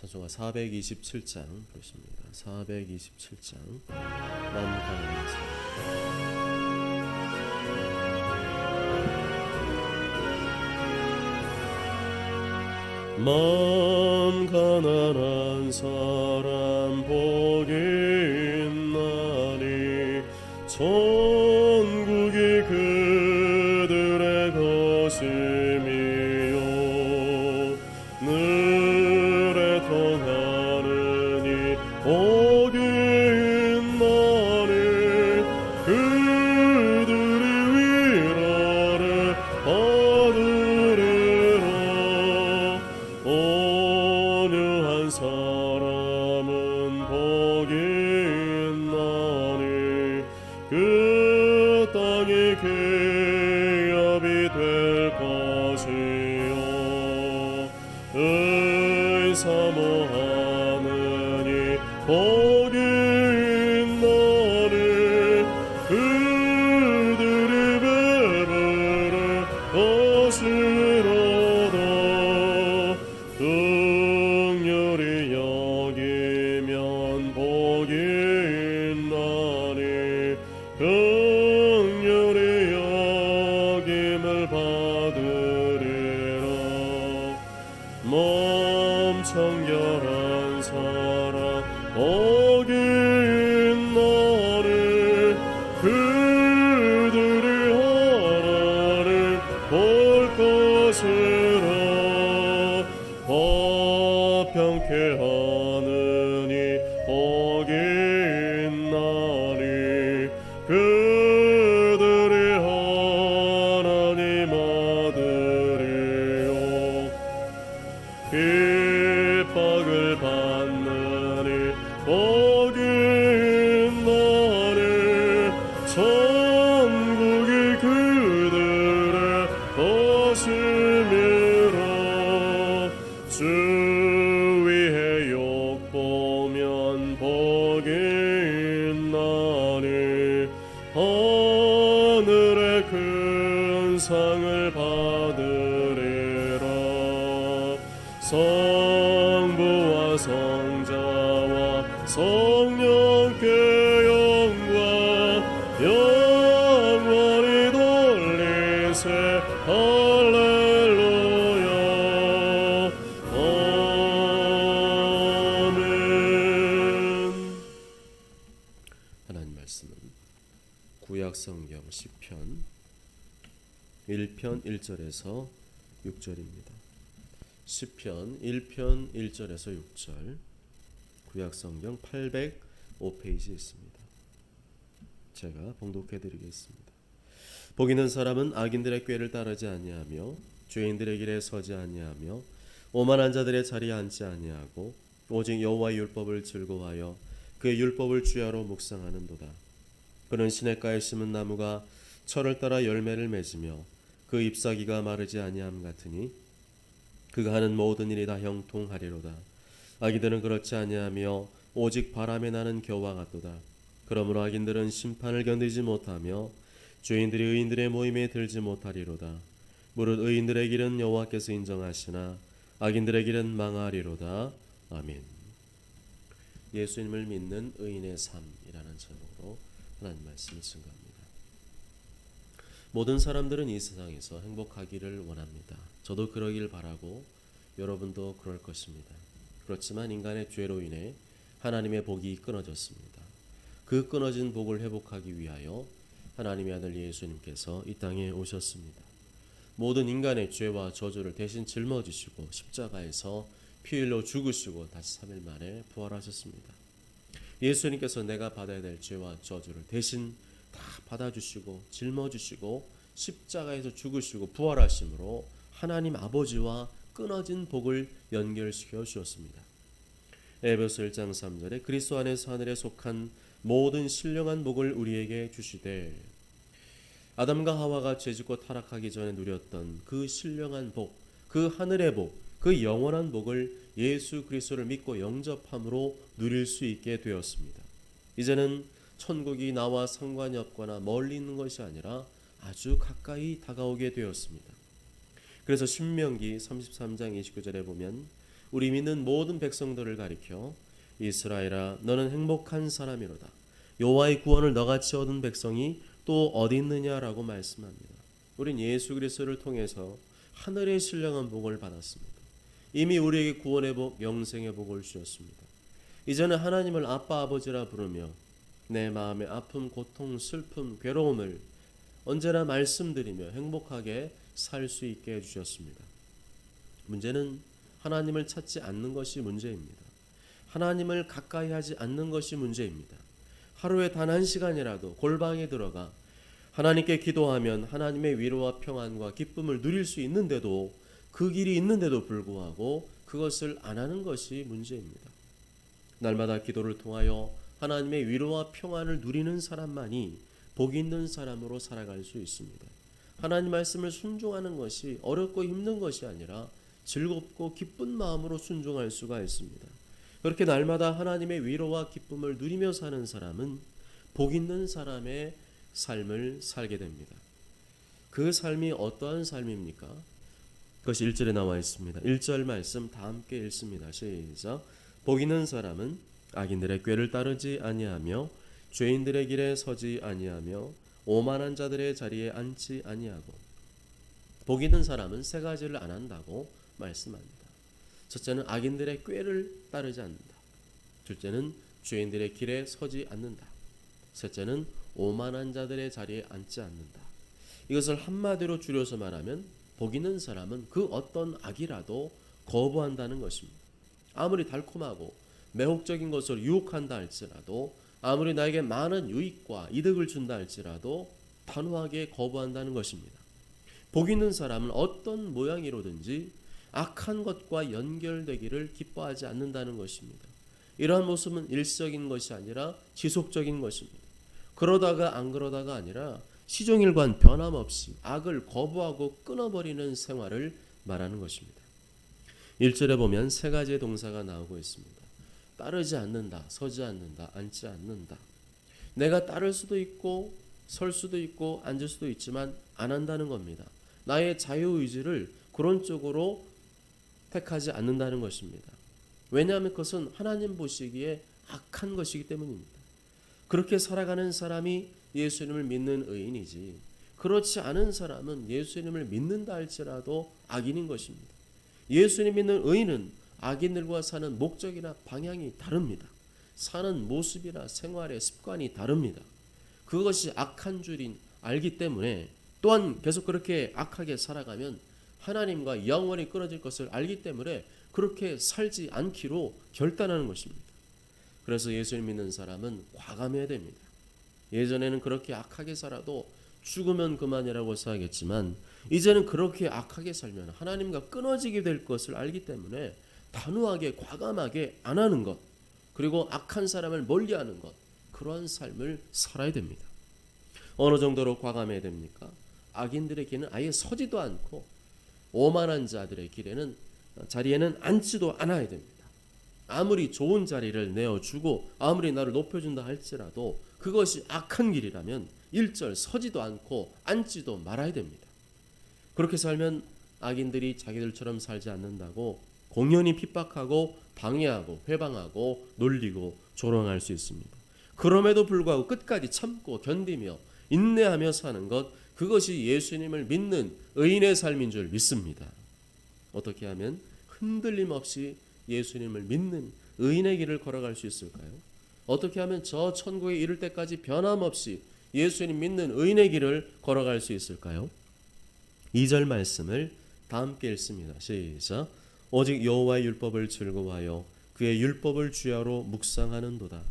찬송가 427장 보십니다. 427장 난 가난한 사람 마음 가난한 사람 복이 있나니 천국이 그들의 것임이요 늘에 통하느니 복이 있나니 그들이 위로를 받으리라 온유한 사람은 복이 있나니 그 땅이 기업이 될 것이요 의사모하느니 복이 있나니 그들이 배부를 것이로다 긍휼히 여기면 복이 있나니 긍휼히 여김을 받으리라 몸 청결한 사람 복이 있나니 그들이 하나님 볼 것이라 화평케 하느니 복이 있나니 그들이 하나님 아들이요 핍박을 받느니 복이 있나니 천국이 그들의 것임이라 주 위에 욕보면 복이 있나니 하늘의 큰 상을 받으리라 성부와 성자와 성령께 영광 영원히 돌리세 할렐루야 아멘. 하나님 말씀은 구약성경 시편 1편 1절에서 6절입니다. 시편 1편 1절에서 6절 구약성경 805페이지에 있습니다. 제가 봉독해 드리겠습니다. 복 있는 사람은 악인들의 꾀를 따르지 아니하며 죄인들의 길에 서지 아니하며 오만한 자들의 자리에 앉지 아니하고 오직 여호와의 율법을 즐거워하여 그의 율법을 주야로 묵상하는도다. 그는 시냇가에 심은 나무가 철을 따라 열매를 맺으며 그 잎사귀가 마르지 아니함 같으니 그가 하는 모든 일이 다 형통하리로다. 악인들은 그렇지 아니하며 오직 바람에 나는 겨와 같도다. 그러므로 악인들은 심판을 견디지 못하며 죄인들이 의인들의 모임에 들지 못하리로다. 무릇 의인들의 길은 여호와께서 인정하시나 악인들의 길은 망하리로다. 아멘. 예수님을 믿는 의인의 삶이라는 제목으로 하나님 말씀을 증거합니다. 모든 사람들은 이 세상에서 행복하기를 원합니다. 저도 그러길 바라고 여러분도 그럴 것입니다. 그렇지만 인간의 죄로 인해 하나님의 복이 끊어졌습니다. 그 끊어진 복을 회복하기 위하여 하나님의 아들 예수님께서 이 땅에 오셨습니다. 모든 인간의 죄와 저주를 대신 짊어지시고 십자가에서 피 흘려 죽으시고 다시 3일 만에 부활하셨습니다. 예수님께서 내가 받아야 될 죄와 저주를 대신 다 받아주시고 짊어지시고 십자가에서 죽으시고 부활하심으로 하나님 아버지와 끊어진 복을 연결시켜 주셨습니다. 에베소 1장 3절에 그리스도 안에서 하늘에 속한 모든 신령한 복을 우리에게 주시되 아담과 하와가 죄짓고 타락하기 전에 누렸던 그 신령한 복, 그 하늘의 복, 그 영원한 복을 예수 그리스도를 믿고 영접함으로 누릴 수 있게 되었습니다. 이제는 천국이 나와 상관이 없거나 멀리 있는 것이 아니라 아주 가까이 다가오게 되었습니다. 그래서 신명기 33장 29절에 보면 우리 믿는 모든 백성들을 가리켜 이스라엘아 너는 행복한 사람이로다. 여호와의 구원을 너같이 얻은 백성이 또 어디 있느냐라고 말씀합니다. 우린 예수 그리스도를 통해서 하늘의 신령한 복을 받았습니다. 이미 우리에게 구원의 복, 영생의 복을 주셨습니다. 이제는 하나님을 아빠 아버지라 부르며 내 마음의 아픔, 고통, 슬픔, 괴로움을 언제나 말씀드리며 행복하게 살 수 있게 해주셨습니다. 문제는 하나님을 찾지 않는 것이 문제입니다. 하나님을 가까이 하지 않는 것이 문제입니다. 하루에 단 1시간이라도 골방에 들어가 하나님께 기도하면 하나님의 위로와 평안과 기쁨을 누릴 수 있는데도 그 길이 있는데도 불구하고 그것을 안 하는 것이 문제입니다. 날마다 기도를 통하여 하나님의 위로와 평안을 누리는 사람만이 복 있는 사람으로 살아갈 수 있습니다. 하나님 말씀을 순종하는 것이 어렵고 힘든 것이 아니라 즐겁고 기쁜 마음으로 순종할 수가 있습니다. 그렇게 날마다 하나님의 위로와 기쁨을 누리며 사는 사람은 복 있는 사람의 삶을 살게 됩니다. 그 삶이 어떠한 삶입니까? 그것이 1절에 나와 있습니다. 1절 말씀 다 함께 읽습니다. 시작. 복 있는 사람은 악인들의 꾀를 따르지 아니하며 죄인들의 길에 서지 아니하며 오만한 자들의 자리에 앉지 아니하고. 복 있는 사람은 세 가지를 안 한다고 말씀합니다. 첫째는 악인들의 꾀를 따르지 않는다. 둘째는 죄인들의 길에 서지 않는다. 셋째는 오만한 자들의 자리에 앉지 않는다. 이것을 한마디로 줄여서 말하면 복 있는 사람은 그 어떤 악이라도 거부한다는 것입니다. 아무리 달콤하고 매혹적인 것을 유혹한다 할지라도, 아무리 나에게 많은 유익과 이득을 준다 할지라도 단호하게 거부한다는 것입니다. 복 있는 사람은 어떤 모양이로든지 악한 것과 연결되기를 기뻐하지 않는다는 것입니다. 이러한 모습은 일시적인 것이 아니라 지속적인 것입니다. 그러다가 안 그러다가 아니라 시종일관 변함없이 악을 거부하고 끊어버리는 생활을 말하는 것입니다. 1절에 보면 세 가지의 동사가 나오고 있습니다. 따르지 않는다, 서지 않는다, 앉지 않는다. 내가 따를 수도 있고 설 수도 있고 앉을 수도 있지만 안 한다는 겁니다. 나의 자유의지를 그런 쪽으로 택하지 않는다는 것입니다. 왜냐하면 그것은 하나님 보시기에 악한 것이기 때문입니다. 그렇게 살아가는 사람이 예수님을 믿는 의인이지, 그렇지 않은 사람은 예수님을 믿는다 할지라도 악인인 것입니다. 예수님 믿는 의인은 악인들과 사는 목적이나 방향이 다릅니다. 사는 모습이나 생활의 습관이 다릅니다. 그것이 악한 줄인 알기 때문에, 또한 계속 그렇게 악하게 살아가면 하나님과 영원히 끊어질 것을 알기 때문에 그렇게 살지 않기로 결단하는 것입니다. 그래서 예수를 믿는 사람은 과감해야 됩니다. 예전에는 그렇게 악하게 살아도 죽으면 그만이라고 생각했지만 이제는 그렇게 악하게 살면 하나님과 끊어지게 될 것을 알기 때문에 단호하게 과감하게 안 하는 것, 그리고 악한 사람을 멀리하는 것, 그러한 삶을 살아야 됩니다. 어느 정도로 과감해야 됩니까? 악인들의 길은 아예 서지도 않고 오만한 자들의 자리에는 앉지도 않아야 됩니다. 아무리 좋은 자리를 내어주고 아무리 나를 높여준다 할지라도 그것이 악한 길이라면 1절 서지도 않고 앉지도 말아야 됩니다. 그렇게 살면 악인들이 자기들처럼 살지 않는다고 공연히 핍박하고 방해하고 회방하고 놀리고 조롱할 수 있습니다. 그럼에도 불구하고 끝까지 참고 견디며 인내하며 사는 것, 그것이 예수님을 믿는 의인의 삶인 줄 믿습니다. 어떻게 하면 흔들림 없이 예수님을 믿는 의인의 길을 걸어갈 수 있을까요? 어떻게 하면 저 천국에 이를 때까지 변함없이 예수님 믿는 의인의 길을 걸어갈 수 있을까요? 2절 말씀을 다 함께 읽습니다. 시작. 오직 여호와의 율법을 즐거워하여 그의 율법을 주야로 묵상하는도다.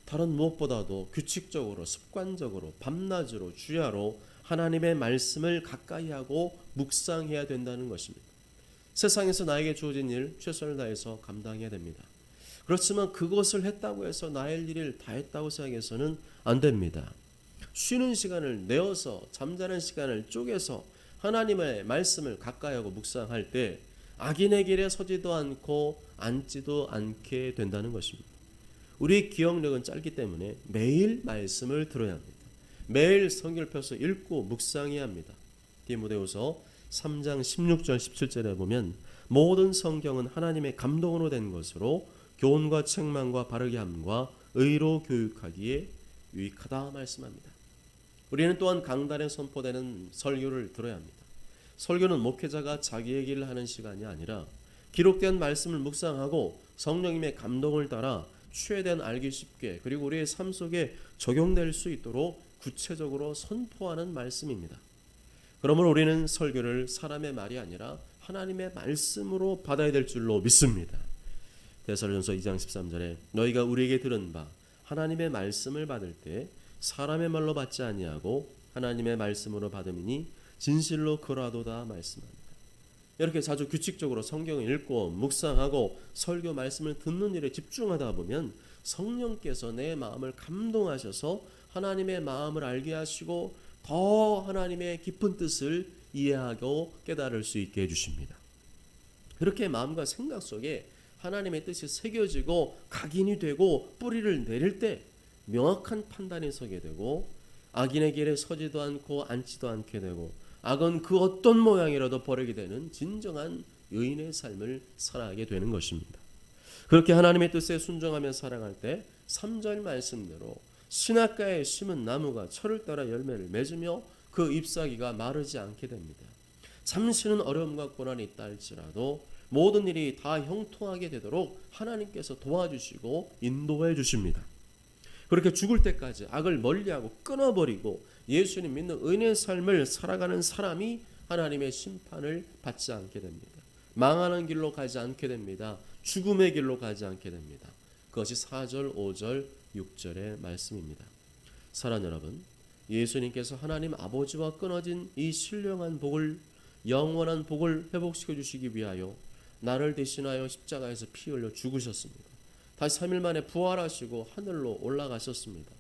다른 무엇보다도 규칙적으로 습관적으로 밤낮으로 주야로 하나님의 말씀을 가까이 하고 묵상해야 된다는 것입니다. 세상에서 나에게 주어진 일 최선을 다해서 감당해야 됩니다. 그렇지만 그것을 했다고 해서 나의 일을 다 했다고 생각해서는 안 됩니다. 쉬는 시간을 내어서, 잠자는 시간을 쪼개서 하나님의 말씀을 가까이 하고 묵상할 때 악인의 길에 서지도 않고 앉지도 않게 된다는 것입니다. 우리의 기억력은 짧기 때문에 매일 말씀을 들어야 합니다. 매일 성경을 펴서 읽고 묵상해야 합니다. 디모데후서 3장 16절 17절에 보면 모든 성경은 하나님의 감동으로 된 것으로 교훈과 책망과 바르게 함과 의로 교육하기에 유익하다 말씀합니다. 우리는 또한 강단에 선포되는 설교를 들어야 합니다. 설교는 목회자가 자기 얘기를 하는 시간이 아니라 기록된 말씀을 묵상하고 성령님의 감동을 따라 최대한 알기 쉽게 그리고 우리의 삶 속에 적용될 수 있도록 구체적으로 선포하는 말씀입니다. 그러므로 우리는 설교를 사람의 말이 아니라 하나님의 말씀으로 받아야 될 줄로 믿습니다. 데살로니가서 2장 13절에 너희가 우리에게 들은 바 하나님의 말씀을 받을 때 사람의 말로 받지 아니하고 하나님의 말씀으로 받음이니 진실로 그러하도다 말씀합니다. 이렇게 자주 규칙적으로 성경을 읽고 묵상하고 설교 말씀을 듣는 일에 집중하다 보면 성령께서 내 마음을 감동하셔서 하나님의 마음을 알게 하시고 더 하나님의 깊은 뜻을 이해하고 깨달을 수 있게 해주십니다. 그렇게 마음과 생각 속에 하나님의 뜻이 새겨지고 각인이 되고 뿌리를 내릴 때 명확한 판단이 서게 되고 악인의 길에 서지도 않고 앉지도 않게 되고 악은 그 어떤 모양이라도 버리게 되는 진정한 의인의 삶을 살아가게 되는 것입니다. 그렇게 하나님의 뜻에 순종하며 살아갈 때 3절 말씀대로 신학가에 심은 나무가 철을 따라 열매를 맺으며 그 잎사귀가 마르지 않게 됩니다. 잠시는 어려움과 고난이 있다 할지라도 모든 일이 다 형통하게 되도록 하나님께서 도와주시고 인도해 주십니다. 그렇게 죽을 때까지 악을 멀리하고 끊어버리고 예수님 믿는 의인의 삶을 살아가는 사람이 하나님의 심판을 받지 않게 됩니다. 망하는 길로 가지 않게 됩니다. 죽음의 길로 가지 않게 됩니다. 그것이 4절, 5절, 6절의 말씀입니다. 사랑하는 여러분, 예수님께서 하나님 아버지와 끊어진 이 신령한 복을, 영원한 복을 회복시켜 주시기 위하여 나를 대신하여 십자가에서 피 흘려 죽으셨습니다. 다시 3일 만에 부활하시고 하늘로 올라가셨습니다.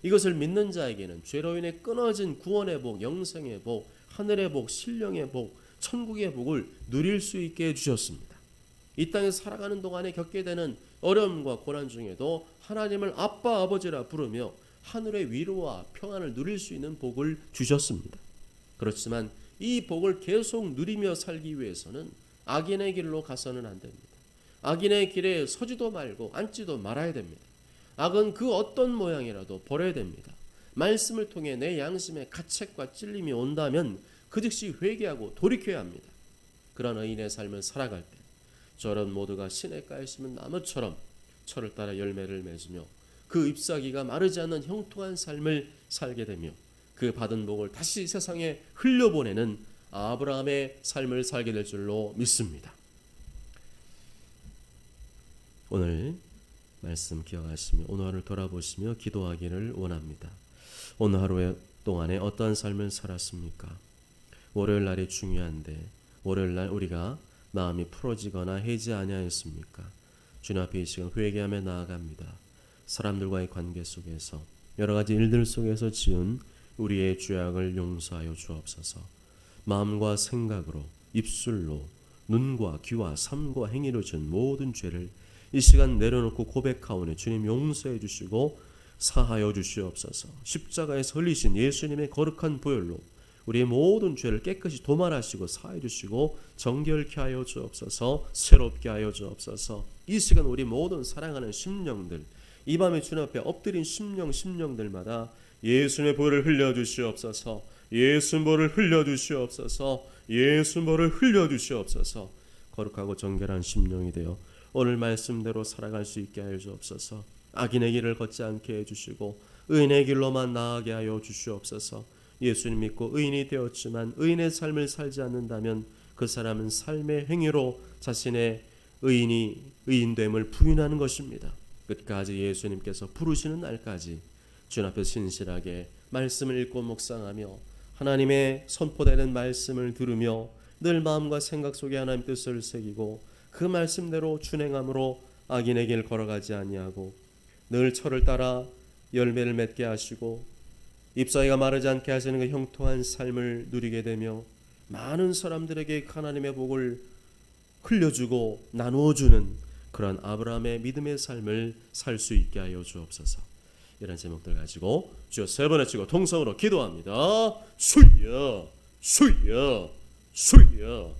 이것을 믿는 자에게는 죄로 인해 끊어진 구원의 복, 영생의 복, 하늘의 복, 신령의 복, 천국의 복을 누릴 수 있게 해주셨습니다. 이 땅에서 살아가는 동안에 겪게 되는 어려움과 고난 중에도 하나님을 아빠, 아버지라 부르며 하늘의 위로와 평안을 누릴 수 있는 복을 주셨습니다. 그렇지만 이 복을 계속 누리며 살기 위해서는 악인의 길로 가서는 안 됩니다. 악인의 길에 서지도 말고 앉지도 말아야 됩니다. 악은 그 어떤 모양이라도 버려야 됩니다. 말씀을 통해 내 양심에 가책과 찔림이 온다면 그 즉시 회개하고 돌이켜야 합니다. 그런 의인의 삶을 살아갈 때 저런 모두가 시냇가에 심은 나무처럼 철을 따라 열매를 맺으며 그 잎사귀가 마르지 않는 형통한 삶을 살게 되며 그 받은 복을 다시 세상에 흘려보내는 아브라함의 삶을 살게 될 줄로 믿습니다. 오늘 말씀 기억하시며 오늘 하루를 돌아보시며 기도하기를 원합니다. 오늘 하루 동안에 어떠한 삶을 살았습니까? 월요일 날이 중요한데 월요일 날 우리가 마음이 풀어지거나 해지 아니하였습니까? 주님 앞에 이 시간 회개하며 나아갑니다. 사람들과의 관계 속에서 여러 가지 일들 속에서 지은 우리의 죄악을 용서하여 주옵소서. 마음과 생각으로 입술로 눈과 귀와 삶과 행위로 지은 모든 죄를 이 시간 내려놓고 고백하오니 주님 용서해 주시고 사하여 주시옵소서. 십자가에서 흘리신 예수님의 거룩한 보혈로 우리의 모든 죄를 깨끗이 도말하시고 사해 주시고 정결케 하여 주옵소서. 새롭게 하여 주옵소서. 이 시간 우리 모든 사랑하는 심령들, 이 밤에 주님 앞에 엎드린 심령들마다 예수님의 보혈을 흘려 주시옵소서. 예수의 보혈을 흘려 주시옵소서. 예수의 보혈을 흘려 주시옵소서. 거룩하고 정결한 심령이 되어 오늘 말씀대로 살아갈 수 있게 하여 주옵소서. 악인의 길을 걷지 않게 해주시고 의인의 길로만 나아가게 하여 주시옵소서. 예수님 믿고 의인이 되었지만 의인의 삶을 살지 않는다면 그 사람은 삶의 행위로 자신의 의인됨을 부인하는 것입니다. 끝까지 예수님께서 부르시는 날까지 주님 앞에 신실하게 말씀을 읽고 묵상하며 하나님의 선포되는 말씀을 들으며 늘 마음과 생각 속에 하나님 뜻을 새기고 그 말씀대로 준행함으로 악인의 길 걸어가지 아니하고 늘 철을 따라 열매를 맺게 하시고 잎사귀가 마르지 않게 하시는 그 형통한 삶을 누리게 되며 많은 사람들에게 하나님의 복을 흘려주고 나누어주는 그런 아브라함의 믿음의 삶을 살 수 있게 하여 주옵소서. 이런 제목들 가지고 주여 세 번 외치고 통성으로 기도합니다. 주여 주여 주여.